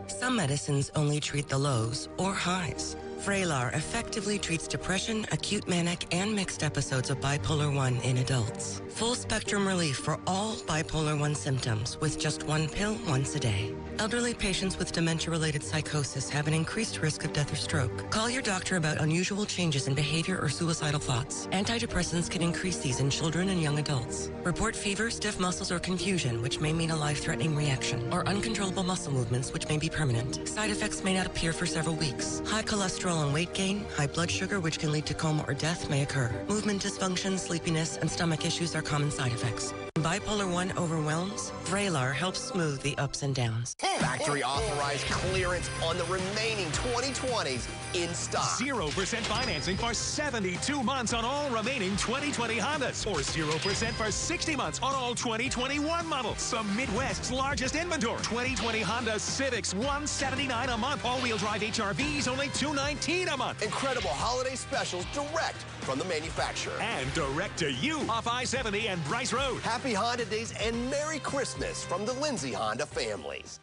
Some medicines only treat the lows or highs. Vraylar effectively treats depression, acute manic, and mixed episodes of bipolar 1 in adults. Full spectrum relief for all bipolar 1 symptoms with just one pill once a day. Elderly patients with dementia-related psychosis have an increased risk of death or stroke. Call your doctor about unusual changes in behavior or suicidal thoughts. Antidepressants can increase these in children and young adults. Report fever, stiff muscles, or confusion, which may mean a life-threatening reaction, or uncontrollable muscle movements, which may be permanent. Side effects may not appear for several weeks. High cholesterol and weight gain, high blood sugar, which can lead to coma or death, may occur. Movement dysfunction, sleepiness, and stomach issues are common side effects. Bipolar 1 overwhelms? Vraylar helps smooth the ups and downs. Factory authorized clearance on the remaining 2020s in stock. 0% financing for 72 months on all remaining 2020 Hondas, or 0% for 60 months on all 2021 models. Some Midwest's largest inventory. 2020 Honda Civics, $179 a month. All-wheel drive HRVs, only $219 a month. Incredible holiday specials direct from the manufacturer. And direct to you off I-70 and Bryce Road. Happy Honda Days and Merry Christmas from the Lindsay Honda families.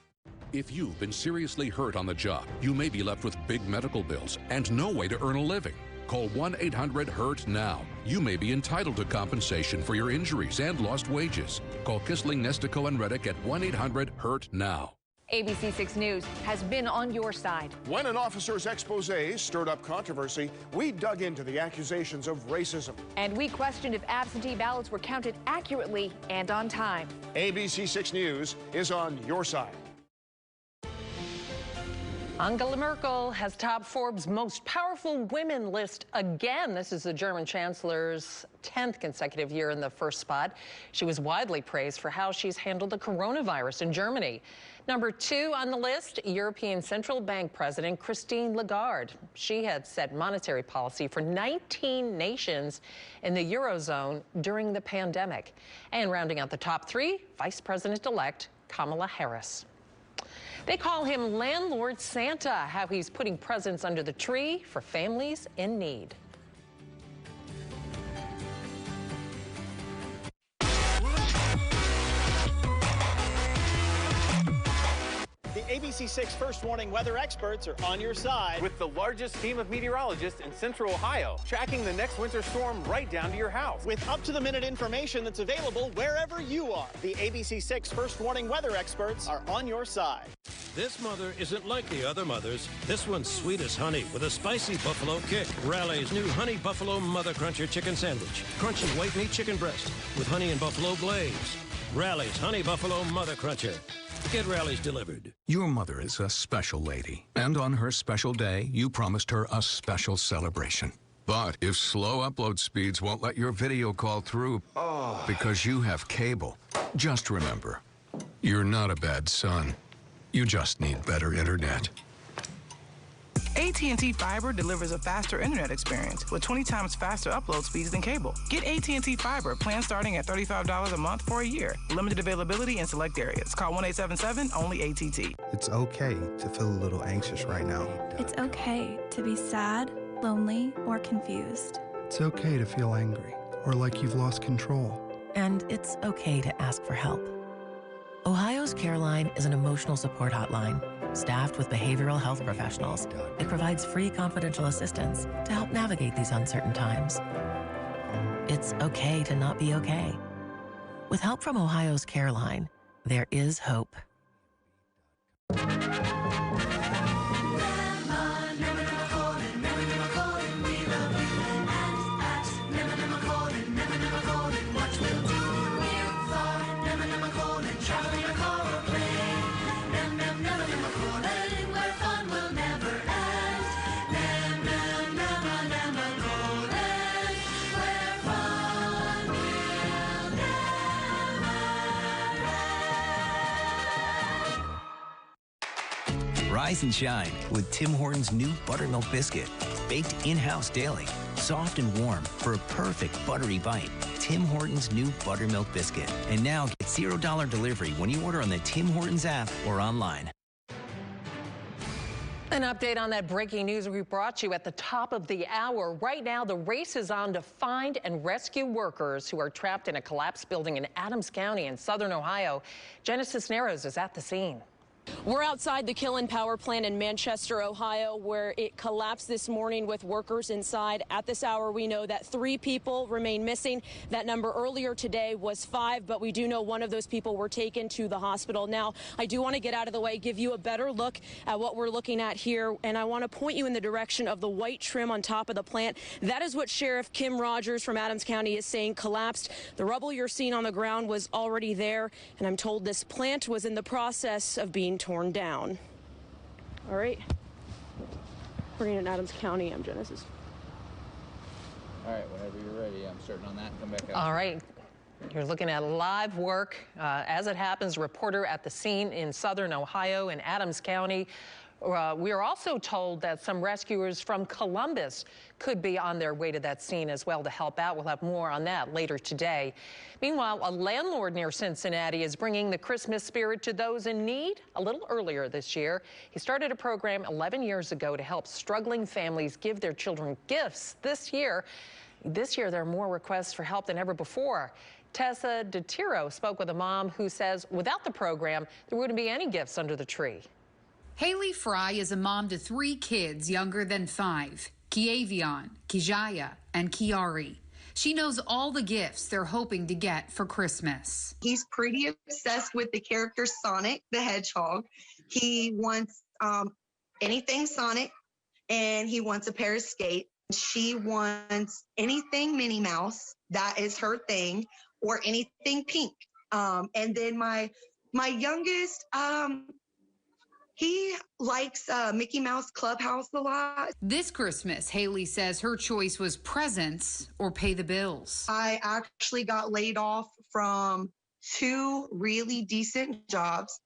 If you've been seriously hurt on the job, you may be left with big medical bills and no way to earn a living. Call 1-800-HURT-NOW. You may be entitled to compensation for your injuries and lost wages. Call Kissling, Nestico, and Reddick at 1-800-HURT-NOW. ABC6 News has been on your side. When an officer's expose stirred up controversy, we dug into the accusations of racism. And we questioned if absentee ballots were counted accurately and on time. ABC6 News is on your side. Angela Merkel has topped Forbes' most powerful women list again. This is the German chancellor's 10th consecutive year in the first spot. She was widely praised for how she's handled the coronavirus in Germany. Number 2 on the list, European Central Bank President Christine Lagarde. She had set monetary policy for 19 nations in the Eurozone during the pandemic. And rounding out the top 3, Vice President-elect Kamala Harris. They call him Landlord Santa, how he's putting presents under the tree for families in need. The ABC6 First Warning weather experts are on your side. With the largest team of meteorologists in Central Ohio, tracking the next winter storm right down to your house. With up-to-the-minute information that's available wherever you are. The ABC6 First Warning weather experts are on your side. This mother isn't like the other mothers. This one's sweet as honey with a spicy buffalo kick. Rally's new Honey Buffalo Mother Cruncher Chicken Sandwich. Crunchy white meat chicken breast with honey and buffalo glaze. Rally's Honey Buffalo Mother Cruncher. Get Rally's delivered. Your mother is a special lady, and on her special day, you promised her a special celebration. But if slow upload speeds won't let your video call through because you have cable, just remember, you're not a bad son. You just need better internet. AT&T Fiber delivers a faster internet experience with 20 times faster upload speeds than cable. Get AT&T Fiber, plan starting at $35 a month for a year. Limited availability in select areas. Call 1-877, only AT&T. It's okay to feel a little anxious right now. It's okay to be sad, lonely, or confused. It's okay to feel angry or like you've lost control. And it's okay to ask for help. Ohio's Careline is an emotional support hotline staffed with behavioral health professionals. It provides free confidential assistance to help navigate these uncertain times. It's okay to not be okay. With help from Ohio's Careline, there is hope. Rise and shine with Tim Hortons' new buttermilk biscuit. Baked in-house daily, soft and warm for a perfect buttery bite. Tim Hortons' new buttermilk biscuit. And now get $0 delivery when you order on the Tim Hortons app or online. An update on that breaking news we brought you at the top of the hour. Right now, the race is on to find and rescue workers who are trapped in a collapsed building in Adams County in southern Ohio. Jenna Cisneros is at the scene. We're outside the Killen Power Plant in Manchester, Ohio, where it collapsed this morning with workers inside. At this hour, we know that 3 people remain missing. That number earlier today was 5, but we do know one of those people were taken to the hospital. Now, I do want to get out of the way, give you a better look at what we're looking at here, and I want to point you in the direction of the white trim on top of the plant. That is what Sheriff Kim Rogers from Adams County is saying collapsed. The rubble you're seeing on the ground was already there, and I'm told this plant was in the process of being torn down. All right. We're in Adams County. I'm Genesis. All right, whenever you're ready, I'm starting on that and come back out. All right. You're looking at live work. As it happens, reporter at the scene in southern Ohio in Adams County. We are also told that some rescuers from Columbus could be on their way to that scene as well to help out. We'll have more on that later today. Meanwhile, a landlord near Cincinnati is bringing the Christmas spirit to those in need a little earlier this year. He started a program 11 years ago to help struggling families give their children gifts. This year, there are more requests for help than ever before. Tessa DeTiro spoke with a mom who says without the program, there wouldn't be any gifts under the tree. Haley Fry is a mom to 3 kids younger than 5, Kiavion, Kijaya, and Kiari. She knows all the gifts they're hoping to get for Christmas. He's pretty obsessed with the character Sonic the Hedgehog. He wants anything Sonic, and he wants a pair of skates. She wants anything Minnie Mouse, that is her thing, or anything pink. And then my youngest, he likes Mickey Mouse Clubhouse a lot. This Christmas, Haley says her choice was presents or pay the bills. I actually got laid off from 2 really decent jobs.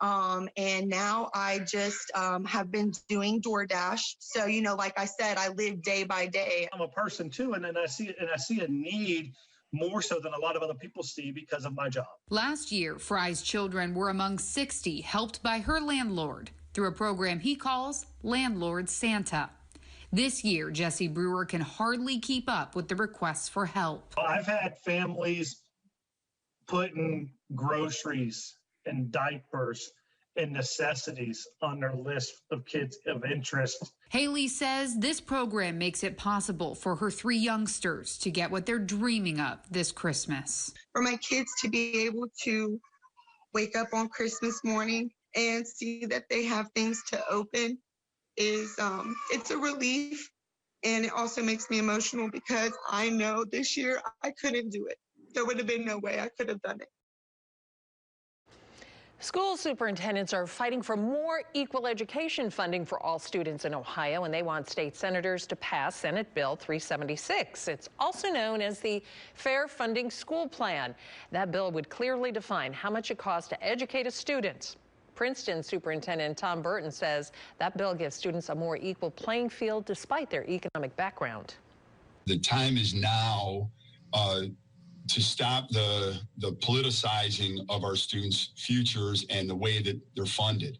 And now I just have been doing DoorDash. So, you know, like I said, I live day by day. I'm a person too, and then I see a need more so than a lot of other people see because of my job. Last year, Fry's children were among 60 helped by her landlord through a program he calls Landlord Santa. This year, Jesse Brewer can hardly keep up with the requests for help. I've had families putting groceries and diapers and necessities on their list of kids of interest. Haley says this program makes it possible for her 3 youngsters to get what they're dreaming of this Christmas. For my kids to be able to wake up on Christmas morning and see that they have things to open is, it's a relief. And it also makes me emotional because I know this year I couldn't do it. There would have been no way I could have done it. School superintendents are fighting for more equal education funding for all students in Ohio, and they want state senators to pass Senate Bill 376. It's also known as the Fair Funding School Plan. That bill would clearly define how much it costs to educate a student. Princeton Superintendent Tom Burton says that bill gives students a more equal playing field despite their economic background. The time is now to stop the politicizing of our students' futures and the way that they're funded.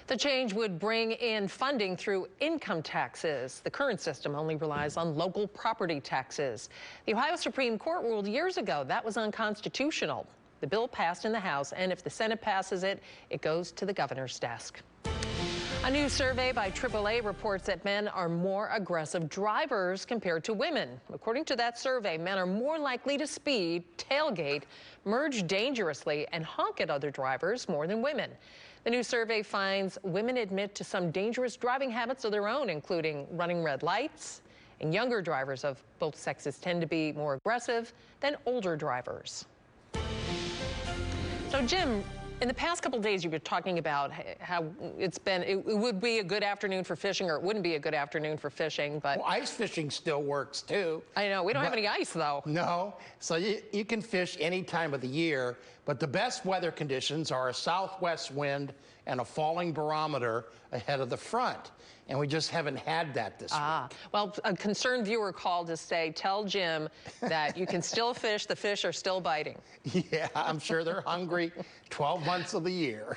The change would bring in funding through income taxes. The current system only relies on local property taxes. The Ohio Supreme Court ruled years ago that was unconstitutional. The bill passed in the House, and if the Senate passes it, it goes to the governor's desk. A new survey by AAA reports that men are more aggressive drivers compared to women. According to that survey, men are more likely to speed, tailgate, merge dangerously, and honk at other drivers more than women. The new survey finds women admit to some dangerous driving habits of their own, including running red lights, and younger drivers of both sexes tend to be more aggressive than older drivers. So, Jim, in the past couple of days, you've been talking about how it would be a good afternoon for fishing, or it wouldn't be a good afternoon for fishing, but... Well, ice fishing still works, too. I know. We don't have any ice, though. No. So you can fish any time of the year, But the best weather conditions are a southwest wind and a falling barometer ahead of the front. And we just haven't had that this week. Well, a concerned viewer called to say, tell Jim that you can still fish, the fish are still biting. Yeah, I'm sure they're hungry 12 months of the year.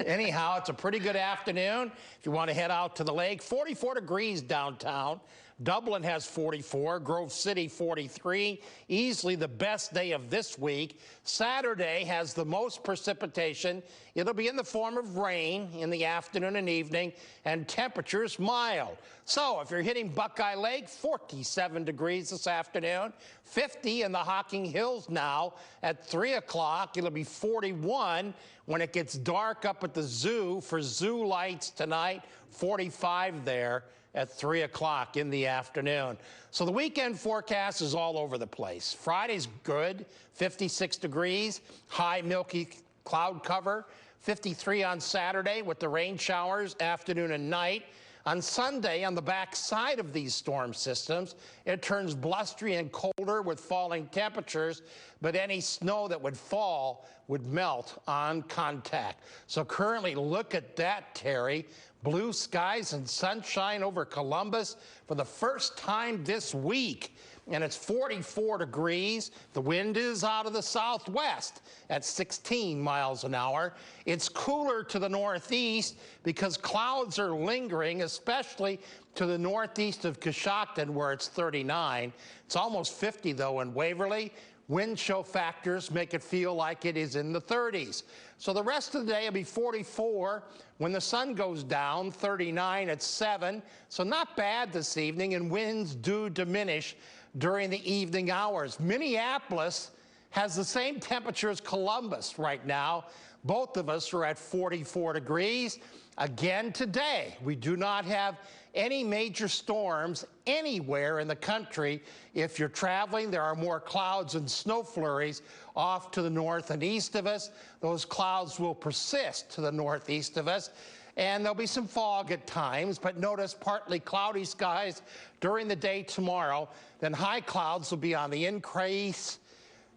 Anyhow, it's a pretty good afternoon. If you want to head out to the lake, 44 degrees downtown. Dublin has 44, Grove City 43, easily the best day of this week. Saturday has the most precipitation. It'll be in the form of rain in the afternoon and evening, and temperatures mild. So if you're hitting Buckeye Lake, 47 degrees this afternoon, 50 in the Hocking Hills now. At 3 o'clock, it'll be 41 when it gets dark up at the zoo for zoo lights tonight, 45 there at 3 o'clock in the afternoon. So the weekend forecast is all over the place. Friday's good, 56 degrees, high milky cloud cover, 53 on Saturday with the rain showers afternoon and night. On Sunday, on the back side of these storm systems, it turns blustery and colder with falling temperatures, but any snow that would fall would melt on contact. So currently, look at that, Terry. Blue skies and sunshine over Columbus for the first time this week. And it's 44 degrees. The wind is out of the southwest at 16 miles an hour. It's cooler to the northeast because clouds are lingering, especially to the northeast of Coshocton, where it's 39. It's almost 50, though, in Waverly. Wind chill factors make it feel like it is in the 30s. So the rest of the day will be 44. When the sun goes down, 39 at 7. So not bad this evening, and winds do diminish during the evening hours. Minneapolis has the same temperature as Columbus right now. Both of us are at 44 degrees. Again today, we do not have any major storms anywhere in the country. If you're traveling, there are more clouds and snow flurries off to the north and east of us. Those clouds will persist to the northeast of us, and there'll be some fog at times, but notice partly cloudy skies during the day tomorrow. Then high clouds will be on the increase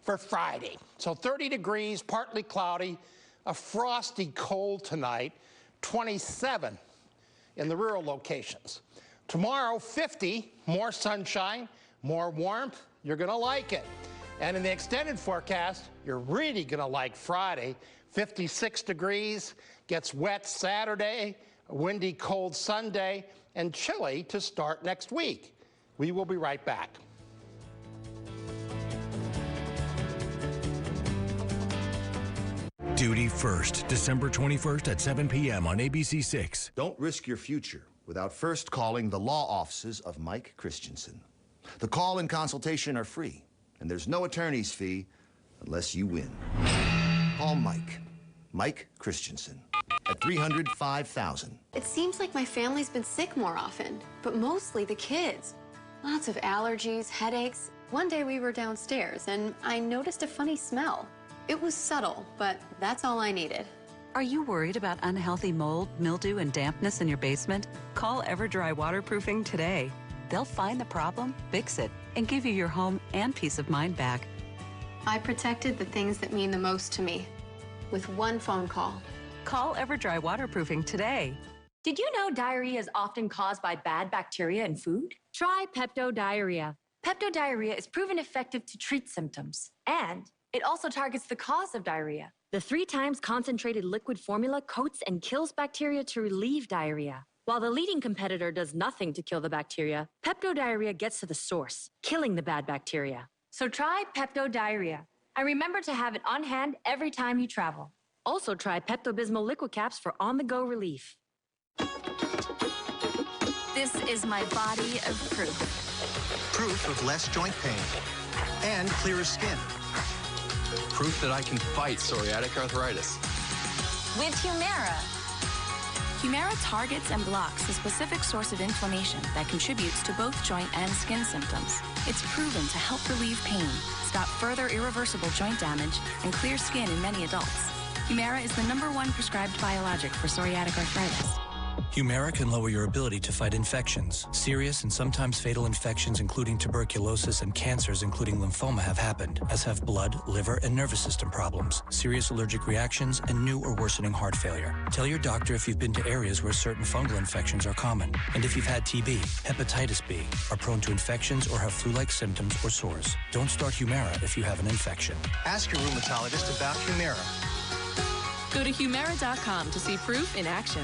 for Friday. So 30 degrees, partly cloudy, a frosty cold tonight, 27 in the rural locations. Tomorrow, 50, more sunshine, more warmth. You're going to like it. And in the extended forecast, you're really going to like Friday. 56 degrees, gets wet Saturday, a windy, cold Sunday, and chilly to start next week. We will be right back. Duty First, December 21st at 7 p.m. on ABC6. Don't risk your future without first calling the law offices of Mike Christensen. The call and consultation are free, and there's no attorney's fee unless you win. Call Mike Christensen, at 300-5000. It seems like my family's been sick more often, but mostly the kids. Lots of allergies, headaches. One day we were downstairs, and I noticed a funny smell. It was subtle, but that's all I needed. Are you worried about unhealthy mold, mildew, and dampness in your basement? Call EverDry Waterproofing today. They'll find the problem, fix it, and give you your home and peace of mind back. I protected the things that mean the most to me with one phone call. Call EverDry Waterproofing today. Did you know diarrhea is often caused by bad bacteria in food? Try Pepto Diarrhea. Pepto Diarrhea is proven effective to treat symptoms, and it also targets the cause of diarrhea. The 3 times concentrated liquid formula coats and kills bacteria to relieve diarrhea. While the leading competitor does nothing to kill the bacteria, Pepto Diarrhea gets to the source, killing the bad bacteria. So try Pepto Diarrhea, and remember to have it on hand every time you travel. Also try Pepto-Bismol liquid caps for on-the-go relief. This is my body of proof. Proof of less joint pain and clearer skin. Proof that I can fight psoriatic arthritis. With Humira. Humira targets and blocks a specific source of inflammation that contributes to both joint and skin symptoms. It's proven to help relieve pain, stop further irreversible joint damage, and clear skin in many adults. Humira is the #1 prescribed biologic for psoriatic arthritis. Humira can lower your ability to fight infections. Serious and sometimes fatal infections, including tuberculosis and cancers, including lymphoma, have happened, as have blood, liver, and nervous system problems, serious allergic reactions, and new or worsening heart failure. Tell your doctor if you've been to areas where certain fungal infections are common, and if you've had TB, hepatitis B, are prone to infections, or have flu-like symptoms or sores. Don't start Humira if you have an infection. Ask your rheumatologist about Humira. Go to Humira.com to see proof in action.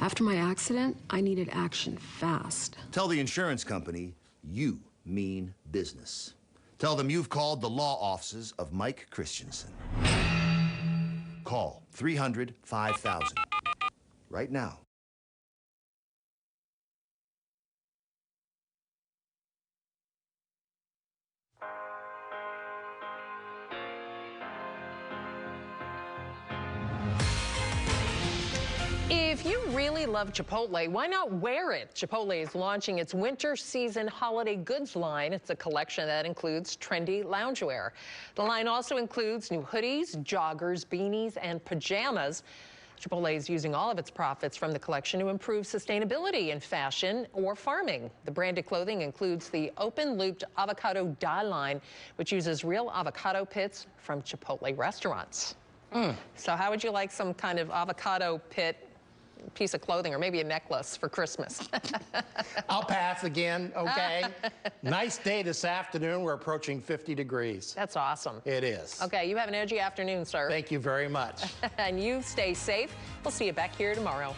After my accident, I needed action fast. Tell the insurance company you mean business. Tell them you've called the law offices of Mike Christensen. Call 300-5000 right now. If you really love Chipotle, why not wear it? Chipotle is launching its winter season holiday goods line. It's a collection that includes trendy loungewear. The line also includes new hoodies, joggers, beanies, and pajamas. Chipotle is using all of its profits from the collection to improve sustainability in fashion or farming. The branded clothing includes the open-looped avocado dye line, which uses real avocado pits from Chipotle restaurants. So how would you like some kind of avocado pit piece of clothing, or maybe a necklace for Christmas? I'll pass again, okay? Nice day this afternoon. We're approaching 50 degrees. That's awesome. It is. Okay, you have an edgy afternoon, sir. Thank you very much. And you stay safe. We'll see you back here tomorrow.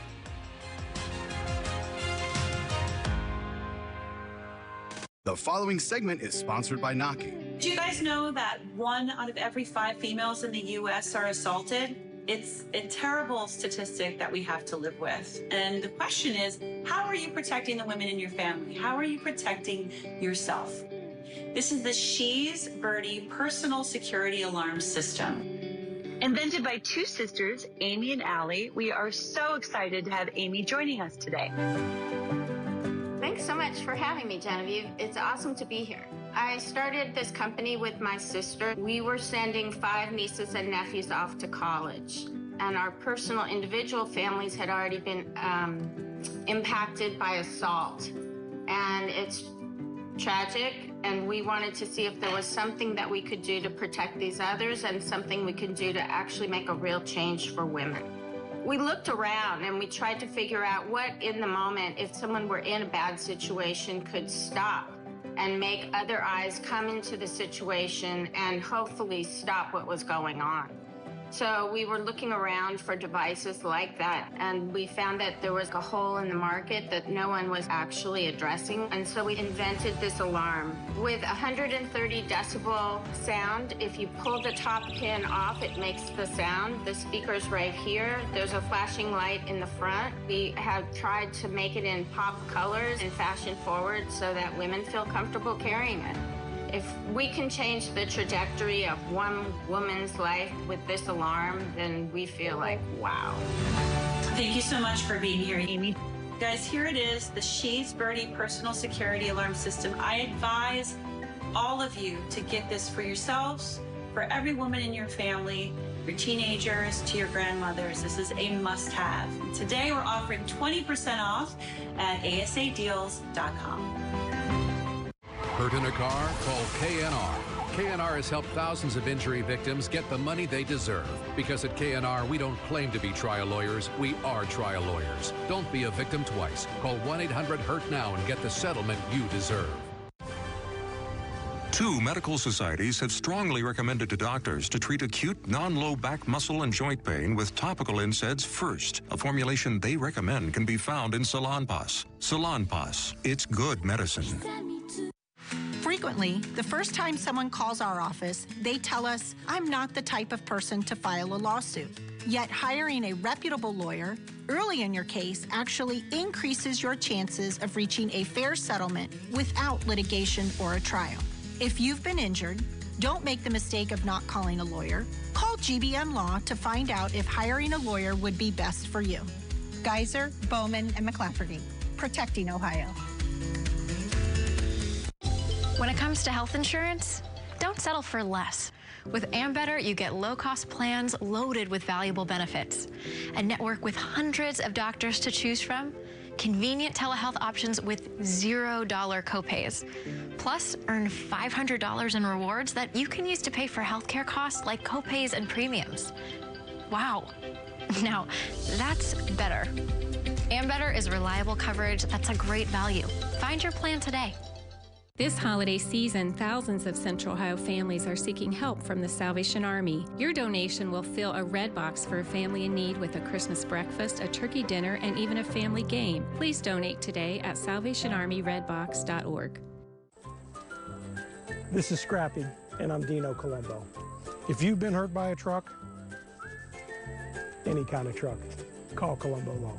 The following segment is sponsored by Naki. Do you guys know that 1 out of every 5 females in the U.S. are assaulted? It's a terrible statistic that we have to live with. And the question is, how are you protecting the women in your family? How are you protecting yourself? This is the She's Birdie Personal Security Alarm System. Invented by 2 sisters, Amy and Allie, we are so excited to have Amy joining us today. Thanks so much for having me, Genevieve. It's awesome to be here. I started this company with my sister. We were sending 5 nieces and nephews off to college, and our personal individual families had already been impacted by assault. And it's tragic, and we wanted to see if there was something that we could do to protect these others and something we could do to actually make a real change for women. We looked around and we tried to figure out what in the moment, if someone were in a bad situation, could stop and make other eyes come into the situation and hopefully stop what was going on. So we were looking around for devices like that, and we found that there was a hole in the market that no one was actually addressing. And so we invented this alarm. With 130 decibel sound, if you pull the top pin off, it makes the sound. The speaker's right here. There's a flashing light in the front. We have tried to make it in pop colors and fashion forward so that women feel comfortable carrying it. If we can change the trajectory of one woman's life with this alarm, then we feel like, wow. Thank you so much for being here, Amy. Guys, here it is, the She's Birdie Personal Security Alarm System. I advise all of you to get this for yourselves, for every woman in your family, your teenagers, to your grandmothers. This is a must-have. Today, we're offering 20% off at asadeals.com. Hurt in a car? Call KNR. KNR has helped thousands of injury victims get the money they deserve. Because at KNR, we don't claim to be trial lawyers, we are trial lawyers. Don't be a victim twice. Call 1-800-HURT now and get the settlement you deserve. 2 medical societies have strongly recommended to doctors to treat acute non-low back muscle and joint pain with topical NSAIDs first. A formulation they recommend can be found in Salonpas. Salonpas, it's good medicine. Frequently, the first time someone calls our office, they tell us, I'm not the type of person to file a lawsuit. Yet hiring a reputable lawyer early in your case actually increases your chances of reaching a fair settlement without litigation or a trial. If you've been injured, don't make the mistake of not calling a lawyer. Call GBM Law to find out if hiring a lawyer would be best for you. Geyser, Bowman, and McClafferty, protecting Ohio. When it comes to health insurance, don't settle for less. With Ambetter, you get low-cost plans loaded with valuable benefits. A network with hundreds of doctors to choose from, convenient telehealth options with $0 copays. Plus, earn $500 in rewards that you can use to pay for healthcare costs like copays and premiums. Wow. Now, that's better. Ambetter is reliable coverage that's a great value. Find your plan today. This holiday season, thousands of Central Ohio families are seeking help from the Salvation Army. Your donation will fill a red box for a family in need with a Christmas breakfast, a turkey dinner, and even a family game. Please donate today at salvationarmyredbox.org. This is Scrappy, and I'm Dino Colombo. If you've been hurt by a truck, any kind of truck, call Colombo Law.